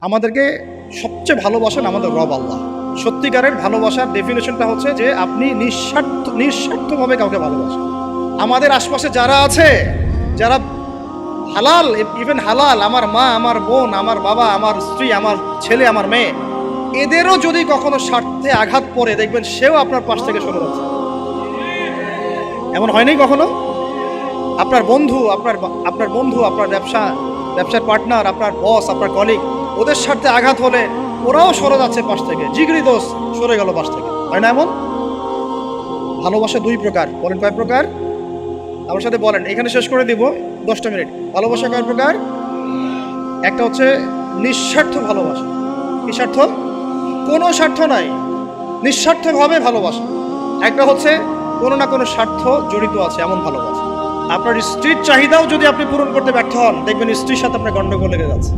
আমাদেরকে সবচেয়ে ভালোবাসেন আমাদের রব আল্লাহ। সত্যিকারের ভালোবাসার ডেফিনেশনটা হচ্ছে যে আপনি নিঃস্বার্থভাবে কাউকে ভালোবাসেন। আমাদের আশপাশে যারা আছে, যারা হালাল, ইভেন হালাল, আমার মা, আমার বোন, আমার বাবা, আমার স্ত্রী, আমার ছেলে, আমার মেয়ে, এদেরও যদি কখনো স্বার্থে আঘাত পড়ে, দেখবেন সেও আপনার পাশ থেকে সরে যাচ্ছে। এমন হয়নি কখনো? আপনার বন্ধু, আপনার ব্যবসার পার্টনার, আপনার বস, আপনার কলিগ, ওদের স্বার্থে আঘাত হলে ওরাও সরে যাচ্ছে পাশ থেকে, জিগরি দোষ সরে গেল পাশ থেকে, হয় না এমন? ভালোবাসা দুই প্রকার। বলেন কয় প্রকার? আমার সাথে বলেন, এখানে শেষ করে দিব 10টা মিনিট। ভালোবাসা কয় প্রকার? একটা হচ্ছে নিঃস্বার্থ ভালোবাসা। কি স্বার্থ? কোনো স্বার্থ নাই, নিঃস্বার্থভাবে ভালোবাসা। একটা হচ্ছে কোনো না কোনো স্বার্থ জড়িত আছে এমন ভালোবাসা। আপনার স্ত্রীর চাহিদাও যদি আপনি পূরণ করতে ব্যর্থ হন, দেখবেন স্ত্রীর সাথে আপনার গন্ডগোল লেগে যাচ্ছে।